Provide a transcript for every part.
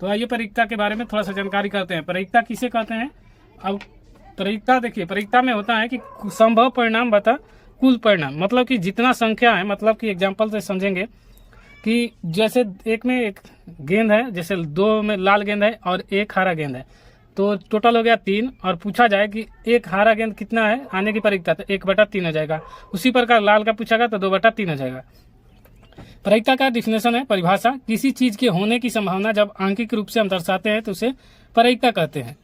तो आइए परिक्ता के बारे में थोड़ा सा जानकारी करते हैं। परिक्ता किसे कहते हैं? अब परिक्ता देखिए, परिक्ता में होता है कि संभव परिणाम बता कुल परिणाम, मतलब कि जितना संख्या है, मतलब कि एग्जाम्पल से समझेंगे कि जैसे एक में एक गेंद है, जैसे 2 में लाल गेंद है और 1 हरा गेंद है, तो टोटल हो गया 3। और पूछा जाए कि 1 हरा गेंद कितना है आने की परिक्ता, तो 1/3 हो जाएगा। उसी प्रकार लाल का पूछा तो 2/3 हो जाएगा। परिक्ता का डिफिनेशन है, परिभाषा, किसी चीज के होने की संभावना जब आंकिक रूप से हम दर्शाते हैं तो उसे परिक्ता कहते हैं।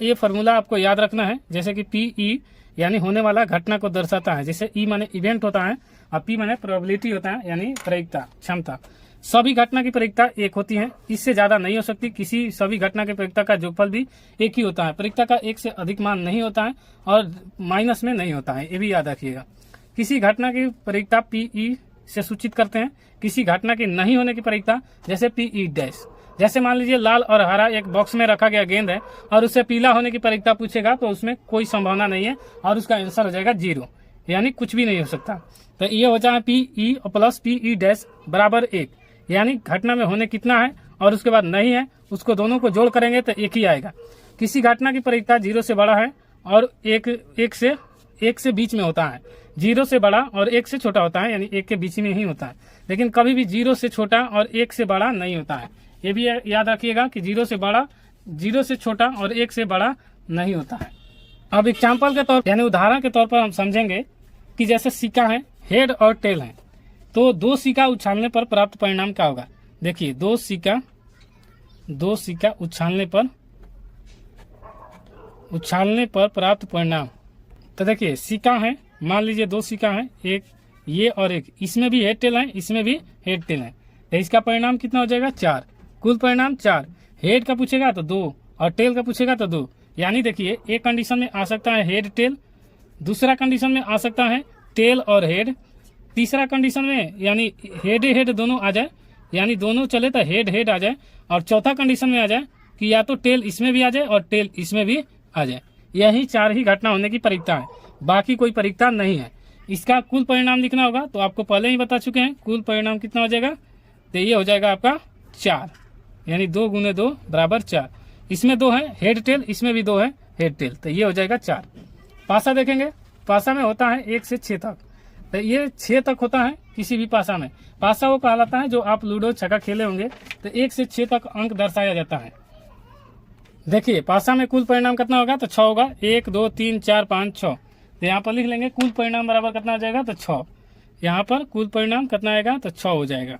ये फॉर्मूला आपको याद रखना है, जैसे कि PE यानी होने वाला घटना को दर्शाता है, जैसे E माने इवेंट होता है और P माने प्रोबेबिलिटी होता है, यानी परिक्ता क्षमता। सभी घटना की परिक्ता एक होती है, इससे ज्यादा नहीं हो सकती। किसी सभी घटना की परिक्ता का जोगफल भी एक ही होता है। परिक्ता का 1 से अधिक मान नहीं होता है और माइनस में नहीं होता है, ये भी याद रखिएगा। किसी घटना की परिक्ता PE से सूचित करते हैं। किसी घटना के नहीं होने की परिक्ता जैसे PE-। जैसे मान लीजिए लाल और हरा एक बॉक्स में रखा गया गेंद है और उससे पीला होने की परिक्ता पूछेगा तो उसमें कोई संभावना नहीं है और उसका आंसर हो जाएगा 0, यानी कुछ भी नहीं हो सकता। तो ये हो जाए PE + PE- बराबर 1, यानी घटना में होने कितना है और उसके बाद नहीं है, उसको दोनों को जोड़ करेंगे तो 1 ही आएगा। किसी घटना की परिक्ता 0 से बड़ा है और 1 से बीच में होता है। 0 से बड़ा और 1 से छोटा होता है, यानी 1 के बीच में ही होता है, लेकिन कभी भी 0 से छोटा और 1 से बड़ा नहीं होता है। ये भी याद रखिएगा कि 0 से छोटा और 1 से बड़ा नहीं होता है। अब एग्जाम्पल के तौर यानी उदाहरण के तौर पर हम समझेंगे कि जैसे सिक्का है, हेड और टेल है, तो 2 सिक्का उछालने पर प्राप्त परिणाम क्या होगा? देखिए 2 सिक्का उछालने पर प्राप्त परिणाम। तो देखिए सिक्का है, मान लीजिए 2 सिक्का है, एक ये और एक, इसमें भी हेड टेल है, इसमें भी हेड टेल है, तो इसका परिणाम कितना हो जाएगा? 4। कुल परिणाम 4। हेड का पूछेगा तो 2 और टेल का पूछेगा तो 2। यानी देखिए एक कंडीशन में आ सकता है हेड टेल, दूसरा कंडीशन में आ सकता है टेल और हेड, तीसरा कंडीशन में यानी हेड दोनों आ जाए, यानी दोनों चले तो हेड आ जाए, और चौथा कंडीशन में आ जाए कि या तो टेल इसमें भी आ जाए और टेल इसमें भी आ जाए। यही 4 ही घटना होने की परिक्ता है, बाकी कोई परिक्ता नहीं है। इसका कुल परिणाम लिखना होगा तो आपको पहले ही बता चुके हैं, कुल परिणाम कितना हो जाएगा? तो ये हो जाएगा आपका 4, यानी 2 × 2 = 4। इसमें 2 है हेड टेल, इसमें भी 2 है हेड टेल, तो ये हो जाएगा 4। पासा देखेंगे, पासा में होता है 1 से 6 तक, तो ये 6 तक होता है किसी भी पासा में। पासा वो कहलाता है जो आप लूडो छक्का खेले होंगे तो 1 से 6 तक अंक दर्शाया जाता है। देखिए पासा में कुल परिणाम कितना होगा? तो 6 होगा। 1 2 3 4 5 6, तो यहाँ पर लिख लेंगे कुल परिणाम बराबर कितना हो जाएगा? तो 6। यहाँ पर कुल परिणाम कितना आएगा? तो 6 हो जाएगा।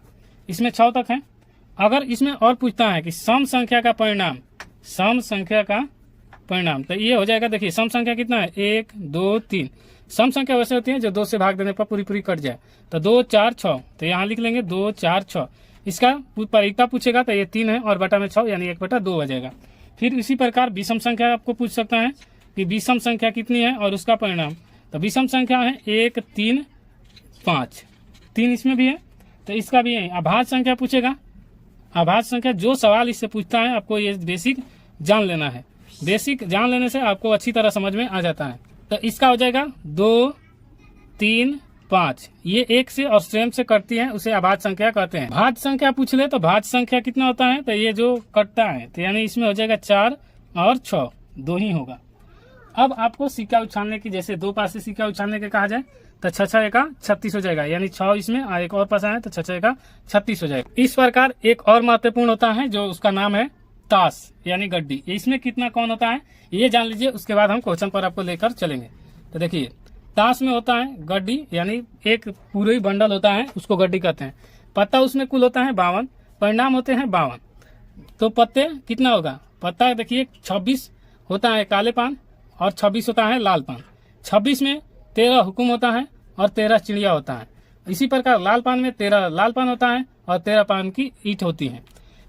इसमें 6 तक है। अगर इसमें और पूछता है कि सम संख्या का परिणाम, तो ये हो जाएगा। देखिए सम संख्या कितना है? 1 2 3। सम संख्या वैसे होती है जो 2 से भाग देने पर पूरी कट जाए, तो 2 4 6, तो यहाँ लिख लेंगे 2 4 6। इसका परिक्ता पूछेगा तो ये 3 है और बटा में 6, यानी 1/2 हो जाएगा। फिर इसी प्रकार विषम संख्या आपको पूछ सकता है कि विषम संख्या कितनी है और उसका परिणाम। तो विषम संख्या है 1 3 5, 3 इसमें भी है, तो इसका भी है। अभाज्य संख्या पूछेगा, अभाज्य संख्या जो सवाल इससे पूछता है आपको ये बेसिक जान लेना है। बेसिक जान लेने से आपको अच्छी तरह समझ में आ जाता है। तो इसका हो जाएगा 2 3 5, ये 1 से और स्वयं से कटती है, उसे अभाज्य संख्या कहते हैं। भाज्य संख्या पूछ ले तो भाज्य संख्या कितना होता है? तो ये जो कटता है, तो यानी इसमें हो जाएगा 4 और 6, 2 ही होगा। अब आपको सिक्का उछालने की, जैसे 2 पासे सिक्का उछालने के कहा जाए तो 6 6 एका 36 हो जाएगा, यानी 6 इसमें और एक और पासा है तो 6 6 एका 36 हो जाएगा। इस प्रकार एक और महत्वपूर्ण होता है जो उसका नाम है ताश यानी गड्डी। इसमें कितना कौन होता है ये जान लीजिए, उसके बाद हम क्वेश्चन पर आपको लेकर चलेंगे। तो देखिए ताश में होता है गड्डी, यानी एक पूरे ही बंडल होता है, उसको गड्डी कहते हैं। पत्ता उसमें कुल होता है 52, परिणाम होते हैं 52। तो पत्ते कितना होगा? पत्ता देखिए 26 होता है काले पान और 26 होता है लाल पान। 26 में 13 हुकुम होता है और 13 चिड़िया होता है। इसी प्रकार लाल पान में 13 लाल पान होता है और 13 पान की ईंट होती है।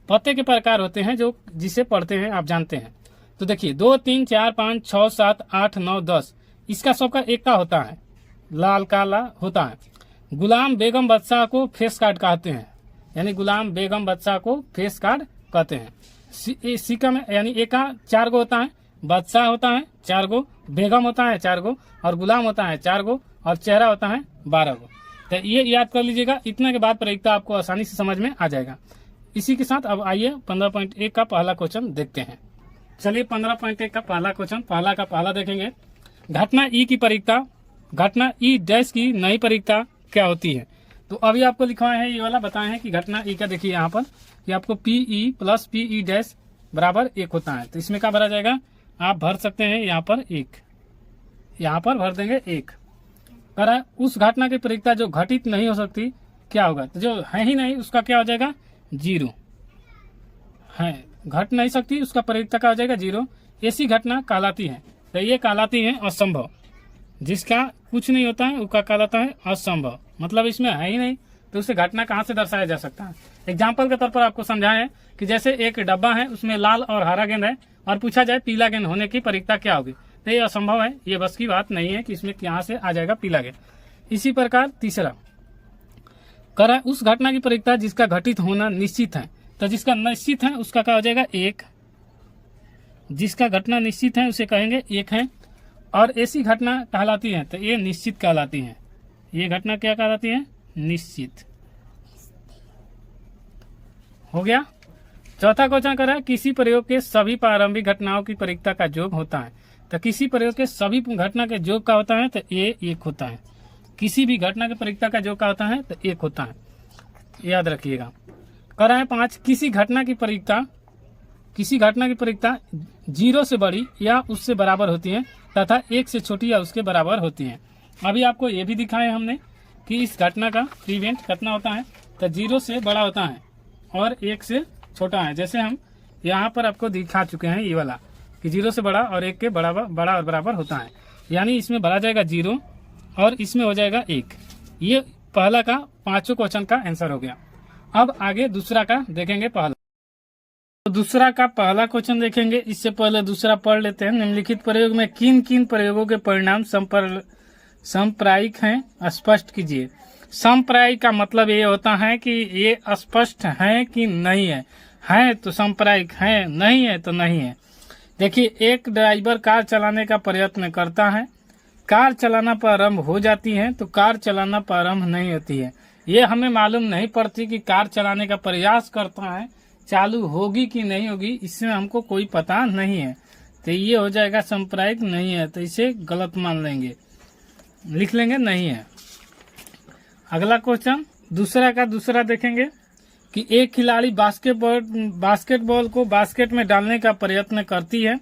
पत्ते के प्रकार होते हैं जो जिसे पढ़ते हैं आप जानते हैं। तो देखिए 2 3 4 5 6 7 8 9 10, इसका सबका एक का होता है, लाल काला होता है। गुलाम बेगम बादशाह को फेस कार्ड कहते हैं, यानी गुलाम बेगम बादशाह को फेस कार्ड कहते हैं। सिक्का में यानी एक का 4 गो होता है, बादशाह होता है 4 गो, बेगम होता है 4 गो और गुलाम होता है 4 गो और चेहरा होता है 12 गो। तो ये याद कर लीजिएगा। इतने के बाद परिक्ता आपको आसानी से समझ में आ जाएगा। इसी के साथ अब आइए 15.1 का पहला क्वेश्चन देखते हैं। चलिए 15.1 का पहला क्वेश्चन, पहला का पहला देखेंगे। घटना ई की परिक्ता, घटना ई डैश की नई परिक्ता क्या होती है? तो अभी आपको लिखवाए हैं ये वाला, बताए हैं कि घटना ई का देखिए यहाँ पर कि आपको पीई प्लस पीई डैश बराबर 1 होता है। तो इसमें क्या भरा जाएगा, आप भर सकते हैं यहाँ पर 1, यहाँ पर भर देंगे 1। कह रहा है उस घटना की परिक्ता जो घटित नहीं हो सकती क्या होगा? तो जो है ही नहीं उसका क्या हो जाएगा, 0 है, घट नहीं सकती उसका परिक्ता क्या हो जाएगा, 0। ऐसी घटना कहलाती है, तो ये कहलाती है असंभव। जिसका कुछ नहीं होता है उसका कहलाता है असंभव, मतलब इसमें है ही नहीं तो उसे घटना कहाँ से दर्शाया जा सकता है। एग्जाम्पल के तौर पर आपको समझाएं कि जैसे एक डब्बा है, उसमें लाल और हरा गेंद है और पूछा जाए पीला गेंद होने की परिक्ता क्या होगी, तो ये असंभव है, ये बस की बात नहीं है कि इसमें यहाँ से आ जाएगा पीला गेंद। इसी प्रकार तीसरा कह रहा है उस घटना की परिक्ता जिसका घटित होना निश्चित है, तो जिसका निश्चित है उसका क्या हो जाएगा 1, जिसका घटना निश्चित है उसे कहेंगे 1 है। और ऐसी घटना कहलाती है, तो ये निश्चित कहलाती है, ये घटना क्या कहलाती है, निश्चित। हो गया। चौथा क्वेश्चन कर रहा है किसी प्रयोग के सभी प्रारंभिक घटनाओं की परिक्ता का योग होता है, तो किसी प्रयोग के सभी घटना के योग का होता है, तो ये 1 होता है। किसी भी घटना के परिक्ता का योग का होता है तो 1 होता है, याद रखिएगा। कर रहा है 5 किसी घटना की परिक्ता 0 से बड़ी या उससे बराबर होती है तथा 1 से छोटी या उसके बराबर होती है। अभी आपको ये भी दिखाया हमने कि इस घटना का इवेंट कितना होता है, तो 0 से बड़ा होता है और 1 से छोटा है। जैसे हम यहाँ पर आपको दिखा चुके हैं ये वाला कि 0 से बड़ा और 1 के बड़ा और बराबर होता है, यानी इसमें भरा जाएगा 0 और इसमें हो जाएगा 1। ये पहला का 5 क्वेश्चन का आंसर हो गया। अब आगे दूसरा का देखेंगे। पहला तो दूसरा का पहला क्वेश्चन देखेंगे, इससे पहले दूसरा पढ़ लेते हैं। निम्नलिखित प्रयोग में किन किन प्रयोगों के परिणाम समप्रायिक हैं, स्पष्ट कीजिए। समप्रायिक का मतलब ये होता है कि ये स्पष्ट है कि नहीं है तो समप्रायिक है, नहीं है तो नहीं है। देखिए, एक ड्राइवर कार चलाने का प्रयत्न करता है, कार चलाना प्रारंभ हो जाती है तो कार चलाना प्रारंभ नहीं होती है। ये हमें मालूम नहीं पड़ती कि कार चलाने का प्रयास करता है, चालू होगी कि नहीं होगी, इसमें हमको कोई पता नहीं है, तो ये हो जाएगा सांप्रदायिक नहीं है, तो इसे गलत मान लेंगे, लिख लेंगे नहीं है। अगला क्वेश्चन दूसरा का दूसरा देखेंगे कि एक खिलाड़ी बास्केटबॉल को बास्केट में डालने का प्रयत्न करती है,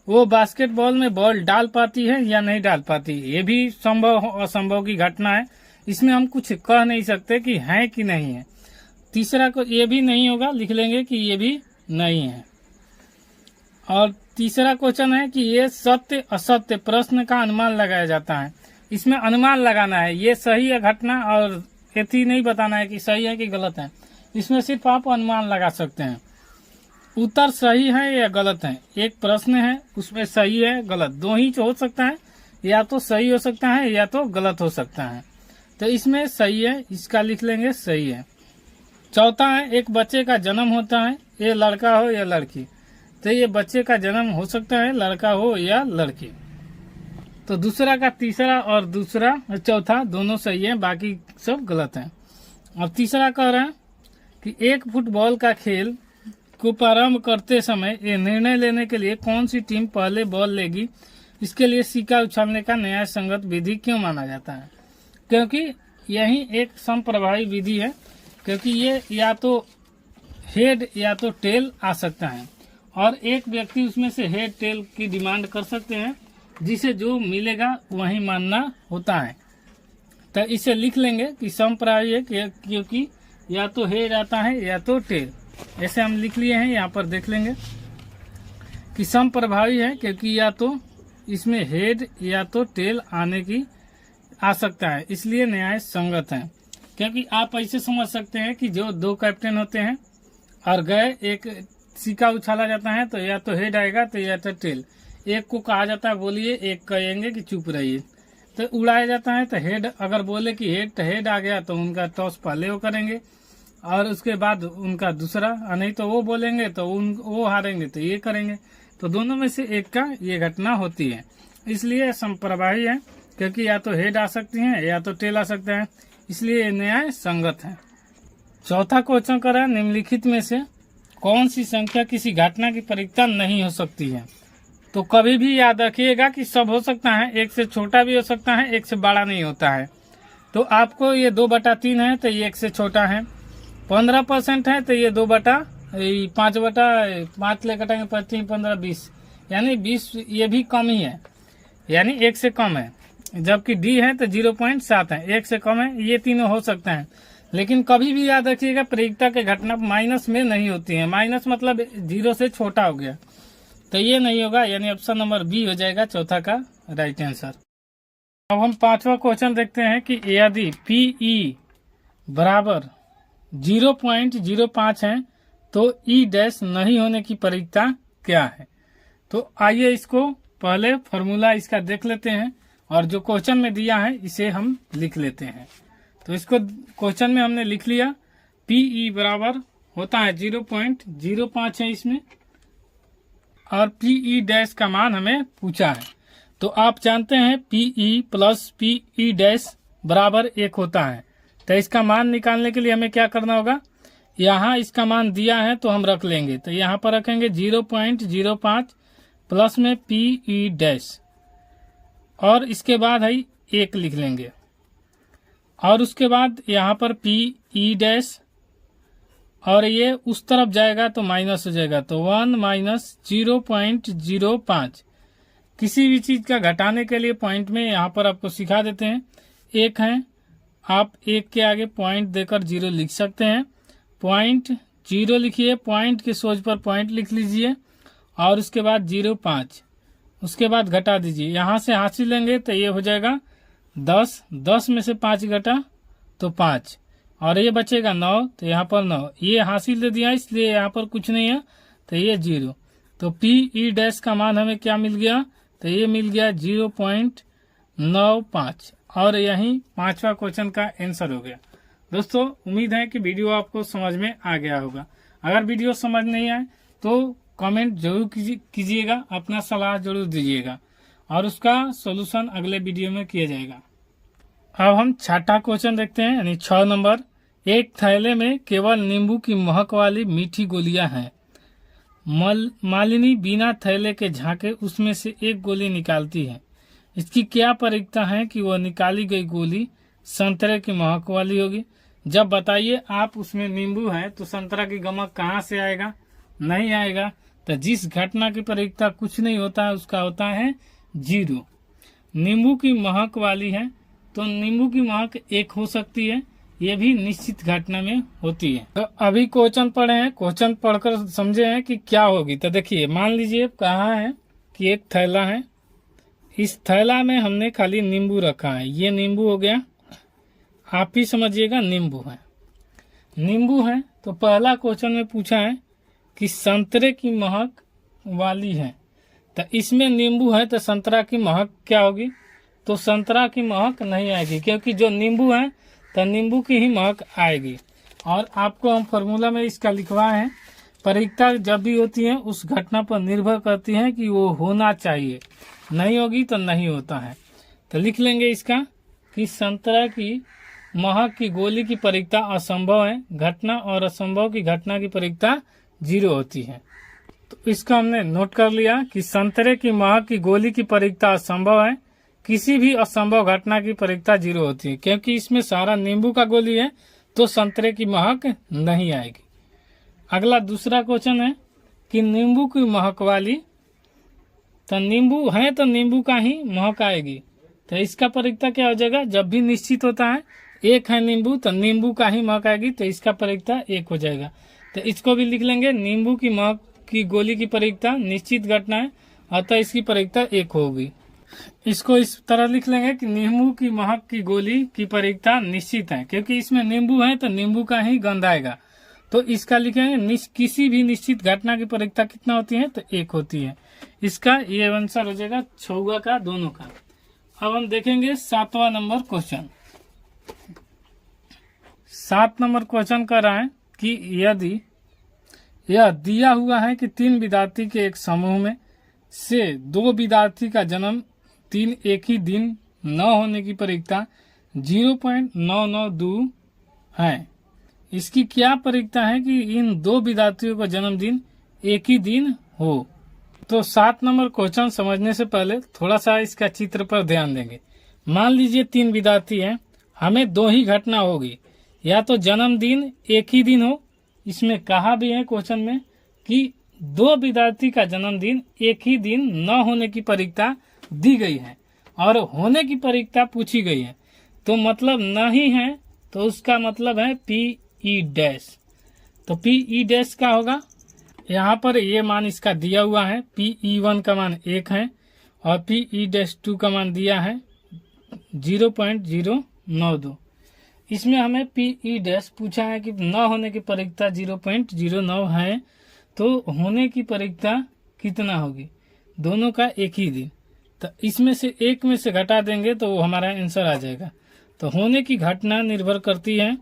वो बास्केटबॉल में बॉल डाल पाती है या नहीं डाल पाती। ये भी संभव असंभव की घटना है, इसमें हम कुछ कह नहीं सकते कि है कि नहीं है। तीसरा को ये भी नहीं होगा, लिख लेंगे कि ये भी नहीं है। और तीसरा क्वेश्चन है कि ये सत्य असत्य प्रश्न का अनुमान लगाया जाता है। इसमें अनुमान लगाना है, ये सही है घटना और यथी नहीं बताना है कि सही है कि गलत है। इसमें सिर्फ आप अनुमान लगा सकते हैं, उत्तर सही है या गलत है। एक प्रश्न है उसमें सही है गलत दो ही हो सकता है, या तो सही हो सकता है या तो गलत हो सकता है, तो इसमें सही है, इसका लिख लेंगे सही है। चौथा है एक बच्चे का जन्म होता है, ये लड़का हो या लड़की, तो ये बच्चे का जन्म हो सकता है लड़का हो या लड़की। तो दूसरा का तीसरा और दूसरा चौथा दोनों सही है, बाकी सब गलत है। और तीसरा कह रहा है कि एक फुटबॉल का खेल को प्रारंभ करते समय ये निर्णय लेने के लिए कौन सी टीम पहले बॉल लेगी, इसके लिए सिक्का उछालने का न्याय संगत विधि क्यों माना जाता है। क्योंकि यही एक समप्रभावी विधि है, क्योंकि ये या तो हेड या तो टेल आ सकता है और एक व्यक्ति उसमें से हेड टेल की डिमांड कर सकते हैं, जिसे जो मिलेगा वही मानना होता है। तो इसे लिख लेंगे कि समप्रभावी है, क्योंकि या तो हेड आता है या तो टेल, ऐसे हम लिख लिए हैं। यहाँ पर देख लेंगे कि समप्रभावी है क्योंकि या तो इसमें हेड या तो टेल आने की आ सकता है, इसलिए न्याय संगत है। क्योंकि आप ऐसे समझ सकते हैं कि जो दो कैप्टन होते हैं और गए, एक सिक्का उछाला जाता है तो या तो हेड आएगा तो या तो टेल, एक को कहा जाता है बोलिए, एक कहेंगे कि चुप रहिए, तो उड़ाया जाता है। तो हेड अगर बोले कि हेड तो हेड आ गया तो उनका टॉस पहले वो करेंगे और उसके बाद उनका दूसरा, नहीं तो वो बोलेंगे तो वो हारेंगे तो ये करेंगे। तो दोनों में से एक का ये घटना होती है, इसलिए समप्रभावी है क्योंकि या तो हेड आ सकती है या तो टेल आ सकता है, इसलिए न्याय संगत है। चौथा क्वेश्चन कर रहा है, निम्नलिखित में से कौन सी संख्या किसी घटना की परिक्ता नहीं हो सकती है। तो कभी भी याद रखिएगा कि सब हो सकता है, एक से छोटा भी हो सकता है, एक से बड़ा नहीं होता है। तो आपको ये 2/3 है तो ये एक से छोटा है, 15% है तो ये 5/5 ले कटेंगे 25, 15, 20, यानी 20 ये भी कम ही है, यानी एक से कम है। जबकि डी है तो 0.7 है, एक से कम है। ये तीनों हो सकते हैं, लेकिन कभी भी याद रखिएगा परिक्ता के घटना माइनस में नहीं होती है। माइनस मतलब 0 से छोटा हो गया, तो ये नहीं होगा, यानी ऑप्शन नंबर बी हो जाएगा चौथा का राइट आंसर। अब हम पांचवा क्वेश्चन देखते हैं कि यदि PE बराबर 0.05 है तो E डैश नहीं होने की परिक्ता क्या है। तो आइए इसको पहले फॉर्मूला इसका देख लेते हैं, और जो क्वेश्चन में दिया है इसे हम लिख लेते हैं। तो इसको क्वेश्चन में हमने लिख लिया, PE बराबर होता है 0.05 है इसमें, और PE डैश का मान हमें पूछा है। तो आप जानते हैं PE प्लस PE डैश बराबर 1 होता है। तो इसका मान निकालने के लिए हमें क्या करना होगा, यहाँ इसका मान दिया है तो हम रख लेंगे, तो यहाँ पर रखेंगे 0.05 प्लस में PE डैश, और इसके बाद है 1 लिख लेंगे, और उसके बाद यहाँ पर PE डैश, और ये उस तरफ जाएगा तो माइनस हो जाएगा, तो 1 माइनस 0.05। किसी भी चीज का घटाने के लिए पॉइंट में यहाँ पर आपको सिखा देते हैं, 1 है, आप 1 के आगे पॉइंट देकर 0 लिख सकते हैं। पॉइंट 0 लिखिए, पॉइंट के सोच पर पॉइंट लिख लीजिए, और उसके बाद 0.5, उसके बाद घटा दीजिए। यहाँ से हासिल लेंगे तो ये हो जाएगा 10 में से 5 घटा तो 5, और ये बचेगा 9, तो यहाँ पर 9, ये हासिल दे दिया इसलिए यहाँ पर कुछ नहीं है, तो ये 0। तो PE डैश का मान हमें क्या मिल गया, तो ये मिल गया 0.95, और यही पांचवा क्वेश्चन का आंसर हो गया। दोस्तों उम्मीद है कि वीडियो आपको समझ में आ गया होगा। अगर वीडियो समझ नहीं आए तो कमेंट जरूर कीजिएगा, अपना सलाह जरूर दीजिएगा, और उसका सॉल्यूशन अगले वीडियो में किया जाएगा। अब हम छठा क्वेश्चन देखते हैं, यानी 6 नंबर। एक थैले में केवल नींबू की महक वाली मीठी गोलियां हैं। मालिनी बिना थैले के झांके उसमें से एक गोली निकालती है। इसकी क्या परिक्ता है कि वह निकाली गई गोली संतरे की महक वाली होगी। जब बताइए आप उसमें नींबू है तो संतरा की गमक कहाँ से आएगा, नहीं आएगा। तो जिस घटना की परिक्ता कुछ नहीं होता है उसका होता है 0। नींबू की महक वाली है तो नींबू की महक 1 हो सकती है, ये भी निश्चित घटना में होती है। तो अभी क्वेश्चन पढ़े हैं, क्वेश्चन पढ़कर समझे हैं कि क्या होगी। तो देखिए मान लीजिए कहा है कि एक थैला है, इस थैला में हमने खाली नींबू रखा है, ये नींबू हो गया, आप ही समझिएगा नींबू है। नींबू है तो पहला क्वेश्चन में पूछा है कि संतरे की महक वाली है, तो इसमें नींबू है तो संतरा की महक क्या होगी, तो संतरा की महक नहीं आएगी, क्योंकि जो नींबू है तो नींबू की ही महक आएगी। और आपको हम फॉर्मूला में इसका लिखवाए हैं, परिक्ता जब भी होती है उस घटना पर निर्भर करती है कि वो होना चाहिए, नहीं होगी तो नहीं होता है। तो लिख लेंगे इसका कि संतरा की महक की गोली की परिक्ता असंभव है, घटना और असंभव की घटना की परिक्ता 0 होती है। तो इसका हमने नोट कर लिया कि संतरे की महक की गोली की परिक्ता असंभव है, किसी भी असंभव घटना की परिक्ता 0 होती है, क्योंकि इसमें सारा नींबू का गोली है तो संतरे की महक नहीं आएगी। अगला दूसरा क्वेश्चन है कि नींबू की महक वाली, तो नींबू है तो नींबू का ही महक आएगी, तो इसका परिक्ता क्या हो जाएगा, जब भी निश्चित होता है 1 है नींबू तो नींबू का ही महक आएगी, तो इसका परिक्ता 1 हो जाएगा। तो इसको भी लिख लेंगे, नींबू की महक की गोली की परिक्ता निश्चित घटना है, अतः इसकी परिक्ता 1 होगी। इसको इस तरह लिख लेंगे कि नींबू की महक की गोली की परिक्ता निश्चित है, क्योंकि इसमें नींबू है तो नींबू का ही गंध आएगा। तो इसका लिखेंगे किसी भी निश्चित घटना की परिक्ता कितना होती है, तो 1 होती है। इसका ये आंसर हो जाएगा छौगा का दोनों का। अब हम देखेंगे 7वां नंबर क्वेश्चन। 7 नंबर क्वेश्चन कर रहा है कि यदि यह दिया हुआ है कि 3 विद्यार्थी के एक समूह में से 2 विद्यार्थी का जन्म 3 एक ही दिन न होने की परिक्ता 0.992 है, इसकी क्या परिकता है कि इन दो विद्यार्थियों का जन्मदिन एक ही दिन हो। तो 7 नंबर क्वेश्चन समझने से पहले थोड़ा सा इसका चित्र पर ध्यान देंगे। मान लीजिए 3 विद्यार्थी हैं, हमें 2 ही घटना होगी, या तो जन्मदिन एक ही दिन हो, इसमें कहा भी है क्वेश्चन में कि 2 विद्यार्थी का जन्मदिन एक ही दिन न होने की परिकता दी गई है और होने की परिकता पूछी गई है। तो मतलब नहीं है तो उसका मतलब है PE डैश। तो PE डैश का होगा, यहाँ पर ये मान इसका दिया हुआ है, PE1 का मान 1 है और PE डैश 2 का मान दिया है 0.092। इसमें हमें PE डैश पूछा है कि न होने की परिकता 0.09 है, तो होने की परिकता कितना होगी, दोनों का एक ही दिन। तो इसमें से एक में से घटा देंगे तो वो हमारा आंसर आ जाएगा। तो होने की घटना निर्भर करती है,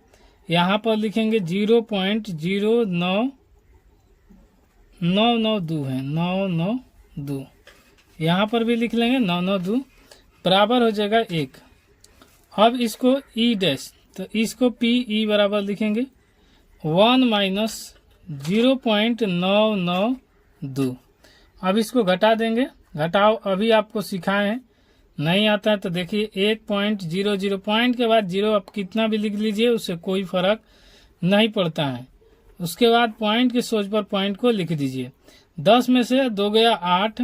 यहाँ पर लिखेंगे 0.0992 है, 992, यहाँ पर भी लिख लेंगे 992 बराबर हो जाएगा 1। अब इसको E डैश, तो इसको PE बराबर लिखेंगे 1 माइनस 0.992। अब इसको घटा देंगे, घटाओ अभी आपको सिखाए हैं, नहीं आता है तो देखिए 1.00 पॉइंट के बाद 0 आप कितना भी लिख लीजिए, उससे कोई फर्क नहीं पड़ता है। उसके बाद पॉइंट के सोच पर पॉइंट को लिख दीजिए। 10 में से 2 गया 8,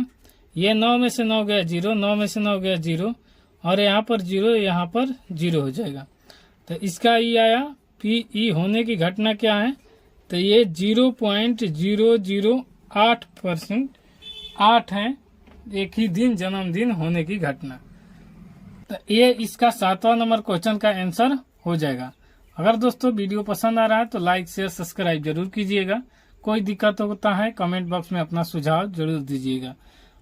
ये 9 में से 9 गया 0, 9 में से 9 गया 0 और यहाँ पर 0, यहाँ पर 0 हो जाएगा। तो इसका E आया। PE होने की घटना क्या है, तो ये 0.008% 8 है एक ही दिन जन्मदिन होने की घटना। तो ये इसका 7वां नंबर क्वेश्चन का आंसर हो जाएगा। अगर दोस्तों वीडियो पसंद आ रहा है तो लाइक शेयर सब्सक्राइब जरूर कीजिएगा। कोई दिक्कत होता है कमेंट बॉक्स में अपना सुझाव जरूर दीजिएगा।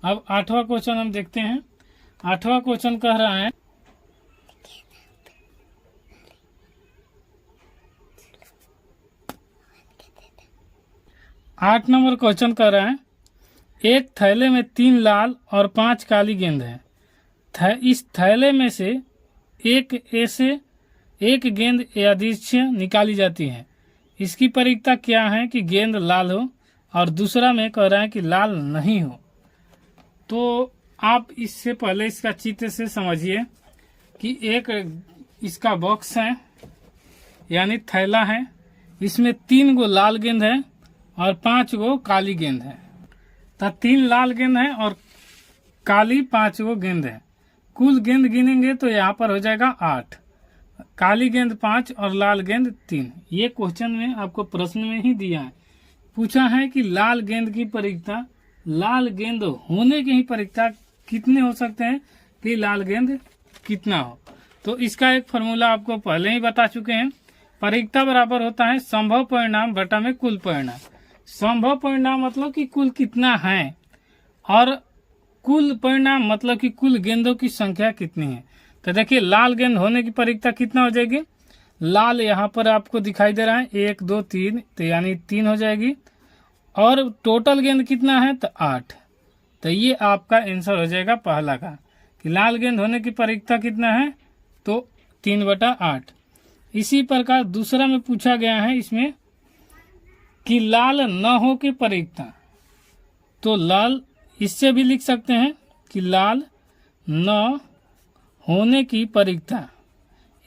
अब 8वां क्वेश्चन हम देखते हैं। 8वां क्वेश्चन कह रहा है, आठ नंबर क्वेश्चन कह रहा है, एक थैले में 3 लाल और 5 काली गेंद है। इस थैले में से एक गेंद यादृच्छिक निकाली जाती है। इसकी परिकता क्या है कि गेंद लाल हो, और दूसरा में कह रहा है कि लाल नहीं हो। तो आप इससे पहले इसका चित्र से समझिए कि एक इसका बॉक्स है यानी थैला है, इसमें 3 गो लाल गेंद है और 5 गो काली गेंद है। तो 3 लाल गेंद है और काली 5 गो गेंद है। कुल गेंद गिनेंगे तो यहाँ पर हो जाएगा 8, काली गेंद 5 और लाल गेंद 3। ये क्वेश्चन में आपको प्रश्न में ही दिया है, पूछा है कि लाल गेंद की परिकता, लाल गेंद होने की ही परिकता कितने हो सकते हैं कि लाल गेंद कितना हो। तो इसका एक फॉर्मूला आपको पहले ही बता चुके हैं। परिकता बराबर होता है संभव परिणाम बटा में कुल परिणाम। संभव परिणाम मतलब कि कुल कितना है, और कुल परिणाम मतलब कि कुल गेंदों की संख्या कितनी है। तो देखिए लाल गेंद होने की परिकता कितना हो जाएगी, लाल यहाँ पर आपको दिखाई दे रहा है 1 2 3, तो यानी 3 हो जाएगी, और टोटल गेंद कितना है तो 8। तो ये आपका आंसर हो जाएगा पहला का कि लाल गेंद होने की परिकता कितना है तो 3/8। इसी प्रकार दूसरा में पूछा गया है इसमें कि लाल न हो की परिकता, तो लाल इससे भी लिख सकते हैं कि लाल न होने की परिकता।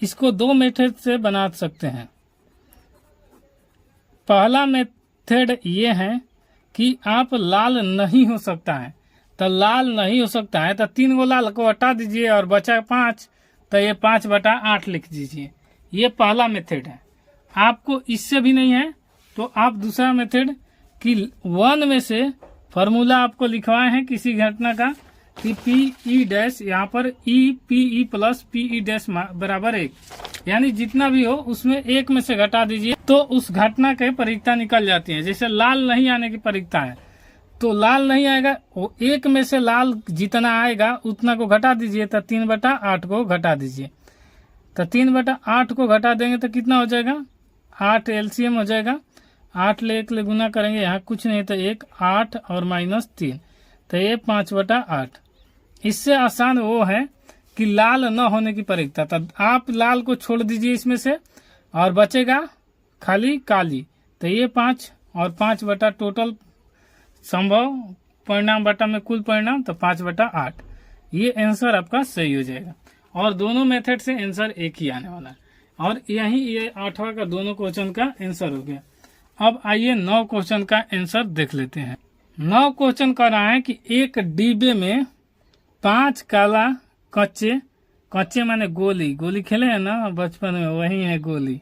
इसको 2 मेथड से बना सकते हैं। पहला मेथड ये है कि आप लाल नहीं हो सकता है, तो लाल नहीं हो सकता है तो 3 गो लाल को हटा दीजिए और बचा 5, तो ये 5/8 लिख दीजिए। ये पहला मेथड है। आपको इससे भी नहीं है तो आप दूसरा मेथड कि 1 में से फार्मूला आपको लिखवाए हैं किसी घटना का कि PE डैश, यहाँ पर PE प्लस PE डैश बराबर 1, यानी जितना भी हो उसमें 1 में से घटा दीजिए तो उस घटना के परिकता निकल जाती है। जैसे लाल नहीं आने की परिकता है तो लाल नहीं आएगा, वो 1 में से लाल जितना आएगा उतना को घटा दीजिए, तो 3/8 को घटा दीजिए। तो 3/8 को घटा देंगे तो कितना हो जाएगा, 8 LCM हो जाएगा। 8 ले 1 ले गुना करेंगे, यहाँ कुछ नहीं तो 1, 8 और -3, तो ये 5/8। इससे आसान वो है कि लाल न होने की परिकता। तो आप लाल को छोड़ दीजिए इसमें से और बचेगा खाली काली, तो ये 5 और 5 बटा टोटल संभव परिणाम बटा में कुल परिणाम, तो 5/8। ये आंसर आपका सही हो जाएगा। और दोनों मेथड से आंसर एक ही आने वाला है। और यही ये 8वां का दोनों क्वेश्चन का आंसर हो गया। अब आइए 9 क्वेश्चन का आंसर देख लेते हैं। 9 क्वेश्चन कह रहा है कि एक डिब्बे में 5 काला कच्चे माने गोली खेले हैं ना बचपन में, वही है गोली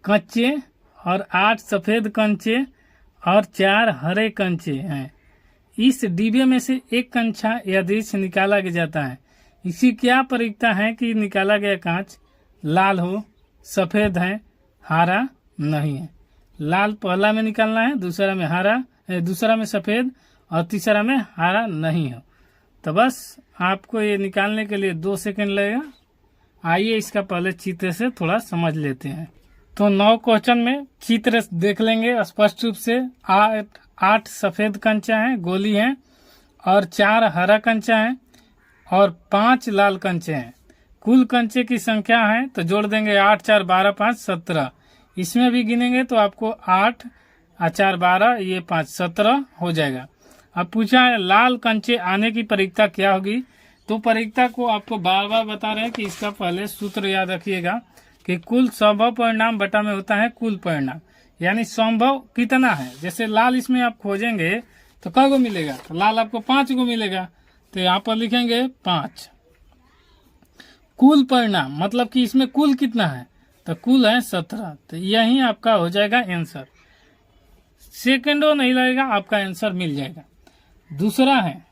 कच्चे, और 8 सफेद कंचे और 4 हरे कंचे हैं। इस डिब्बे में से एक कंचा यादृच्छिक निकाला जाता है। इसकी क्या प्रयोजन है कि निकाला गया कांच लाल हो, सफेद है, हरा नहीं है। लाल पहला में निकालना है, दूसरा में हरा, दूसरा में सफेद और तीसरा में हरा नहीं हो। तो बस आपको ये निकालने के लिए 2 सेकंड लगेगा। आइए इसका पहले चित्र से थोड़ा समझ लेते हैं। तो 9 क्वेश्चन में चित्र देख लेंगे स्पष्ट रूप से। 8 सफेद कंचा है, गोली है, और 4 हरा कंचा है और 5 लाल कंचे हैं। कुल कंचे की संख्या है तो जोड़ देंगे 8 4 12 5 17। इसमें भी गिनेंगे तो आपको 8 और 4 12, ये 5 17 हो जाएगा। अब पूछा है लाल कंचे आने की प्रयोजन क्या होगी, तो प्रयोजन को आपको बार बार बता रहे हैं कि इसका पहले सूत्र याद रखिएगा कि कुल संभव परिणाम बटा में होता है कुल परिणाम, यानी संभव कितना है। जैसे लाल इसमें आप खोजेंगे तो कै गो मिलेगा, तो लाल आपको 5 गो मिलेगा, तो यहाँ पर लिखेंगे 5। कुल परिणाम मतलब कि इसमें कुल कितना है, तो कुल है 17, तो यही आपका हो जाएगा आंसर। सेकंडों नहीं लगेगा, आपका आंसर मिल जाएगा। दूसरा है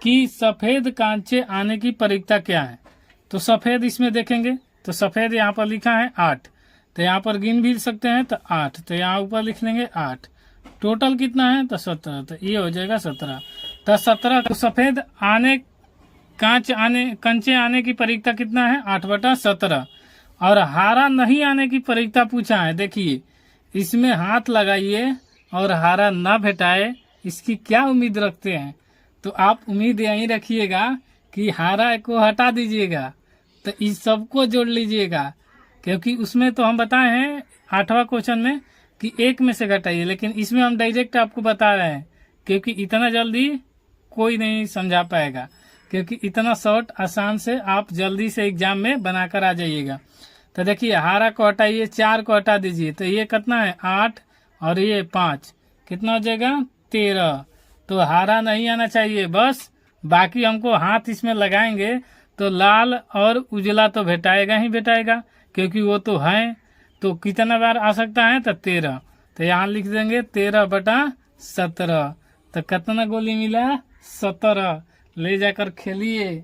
कि सफेद कांचे आने की प्रयोजन क्या है, तो सफेद इसमें देखेंगे तो सफेद यहाँ पर लिखा है 8, तो यहाँ पर गिन भी सकते हैं तो 8, तो यहाँ ऊपर लिख लेंगे 8। टोटल कितना है तो 17, तो ये हो जाएगा 17। तो 17 तो सफेद कंचे आने की प्रयोजन कितना है 8/17। और हारा नहीं आने की प्रयोजन पूछा है। देखिए इसमें हाथ लगाइए और हारा न भेटाए, इसकी क्या उम्मीद रखते हैं, तो आप उम्मीद यही रखिएगा कि हारा को हटा दीजिएगा, तो इस सबको जोड़ लीजिएगा, क्योंकि उसमें तो हम बताए हैं 8वां क्वेश्चन में कि एक में से घटाइए, लेकिन इसमें हम डायरेक्ट आपको बता रहे हैं क्योंकि इतना जल्दी कोई नहीं समझा पाएगा, क्योंकि इतना शॉर्ट आसान से आप जल्दी से एग्जाम में बनाकर आ जाइएगा। तो देखिए हारा को हटाइए, 4 को हटा दीजिए, तो ये कितना है 8 और ये 5, कितना हो जाएगा 13। तो हारा नहीं आना चाहिए बस, बाकी हमको हाथ इसमें लगाएंगे तो लाल और उजला तो भेटाएगा ही भेटाएगा, क्योंकि वो तो है। तो कितना बार आ सकता है तो 13, तो यहाँ लिख देंगे 13/17। तो कितना गोली मिला 17। ले जाकर खेलिए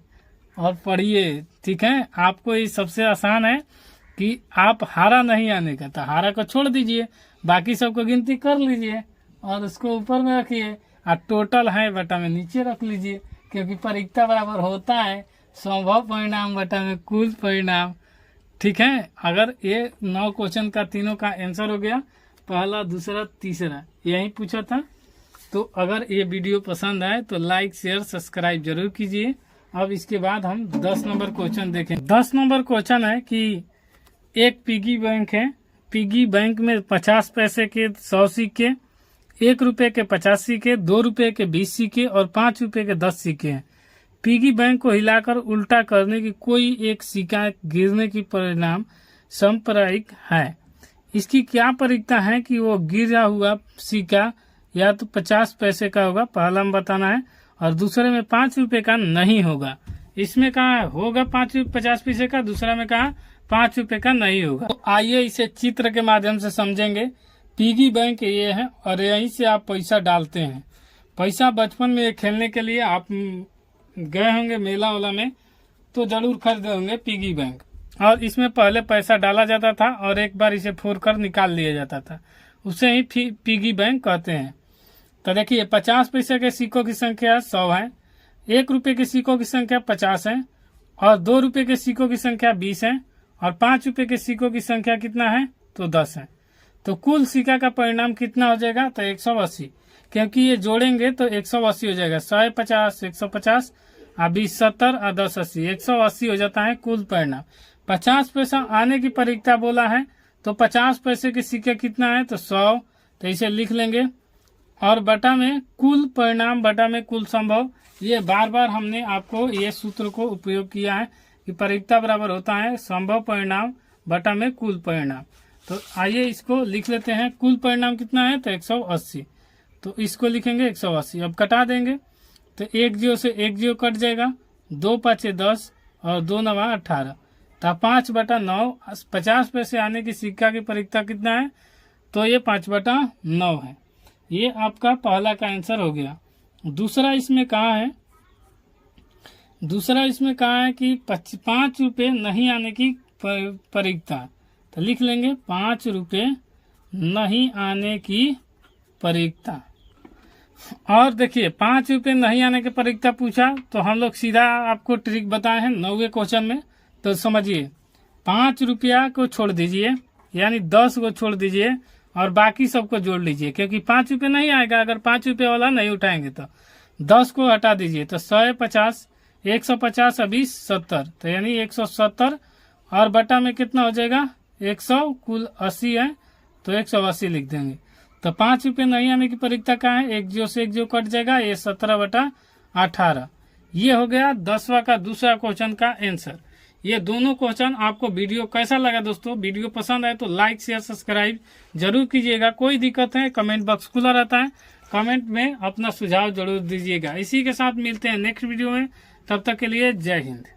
और पढ़िए, ठीक है। आपको ये सबसे आसान है कि आप हारा नहीं आने का, तो हारा को छोड़ दीजिए, बाकी सबको गिनती कर लीजिए और उसको ऊपर में रखिए, और टोटल है बटा में नीचे रख लीजिए, क्योंकि परीक्षा बराबर होता है संभव परिणाम बटा में कुल परिणाम, ठीक है। अगर ये 9 क्वेश्चन का तीनों का आंसर हो गया, पहला दूसरा तीसरा यही पूछा था। तो अगर ये वीडियो पसंद आए तो लाइक शेयर सब्सक्राइब जरूर कीजिए। अब इसके बाद हम 10 नंबर क्वेश्चन देखें। 10 नंबर क्वेश्चन है कि एक पिगी बैंक है, पिगी बैंक में 50 पैसे के 100 सिक्के, 1 रुपए के 50 सिक्के, 2 रुपए के 20 सिक्के और 5 रुपए के 10 सिक्के हैं। पिगी बैंक को हिलाकर उल्टा करने की कोई एक सिक्का गिरने की परिणाम सांप्रदायिक है। इसकी क्या प्रयोजन है कि वो गिरा हुआ सिक्का या तो 50 पैसे का होगा, पहला में बताना है, और दूसरे में 5 रुपए का नहीं होगा। इसमें कहा होगा 50 पैसे का, दूसरा में कहा 5 रुपए का नहीं होगा। तो आइए इसे चित्र के माध्यम से समझेंगे। पिगी बैंक ये है और यहीं से आप पैसा डालते हैं। पैसा बचपन में खेलने के लिए आप गए होंगे मेला वाला में, तो जरूर खरीदे होंगे पिगी बैंक, और इसमें पहले पैसा डाला जाता था और एक बार इसे फोड़कर निकाल लिया जाता था, उसे ही पिगी बैंक कहते हैं। तो देखिए 50 पैसे के सिक्कों की संख्या 100 है, 1 रुपए के सिक्कों की संख्या 50 है, और 2 रुपए के सिक्कों की संख्या 20 है, और 5 रुपए के सिक्कों की संख्या कितना है तो 10 है। तो कुल सिक्का का परिणाम कितना हो जाएगा तो 180, क्योंकि ये जोड़ेंगे तो 180 हो जाएगा। 100 50, 150 और 20 70 और 10 80, 180 हो जाता है कुल परिणाम। 50 पैसा आने की प्रयोजन बोला है तो 50 पैसे के सिक्के कितना है, तो 100, तो इसे लिख लेंगे। और बटा में कुल परिणाम बटा में कुल संभव, ये बार बार हमने आपको ये सूत्र को उपयोग किया है कि परिकता बराबर होता है संभव परिणाम बटा में कुल परिणाम। तो आइए इसको लिख लेते हैं। कुल परिणाम कितना है, तो 180, तो इसको लिखेंगे 180। अब कटा देंगे तो 1 0 से 1 0 कट जाएगा, 2 5 10 और 2 9 18, तो 5/9 50 पैसे आने की सिक्का की परिकता कितना है, तो ये 5/9 है। ये आपका पहला का आंसर हो गया। दूसरा इसमें कहा है, कि 5 रुपये नहीं आने की परिकता, तो लिख लेंगे 5 रुपये नहीं आने की परिकता। और देखिए 5 रुपये नहीं आने की परिकता पूछा तो हम लोग सीधा आपको ट्रिक बताए हैं 9वें क्वेश्चन में। तो समझिए 5 रुपया को छोड़ दीजिए, यानी 10 को छोड़ दीजिए और बाकी सबको जोड़ लीजिए, क्योंकि 5 रुपये नहीं आएगा अगर 5 रुपये वाला नहीं उठाएंगे। तो 10 को हटा दीजिए, तो 100 50, 150 20 70, तो यानी 170 और बटा में कितना हो जाएगा 100, कुल 80 है तो 180 लिख देंगे। तो 5 रुपये नहीं आने की परिकता कहाँ है, 1 0 से 1 0 कट जाएगा, ये 17/18। ये हो गया 10वां का दूसरा क्वेश्चन का आंसर। ये दोनों क्वेश्चन आपको वीडियो कैसा लगा दोस्तों? वीडियो पसंद आए तो लाइक शेयर सब्सक्राइब जरूर कीजिएगा। कोई दिक्कत है कमेंट बॉक्स खुला रहता है, कमेंट में अपना सुझाव जरूर दीजिएगा। इसी के साथ मिलते हैं नेक्स्ट वीडियो में, तब तक के लिए जय हिंद।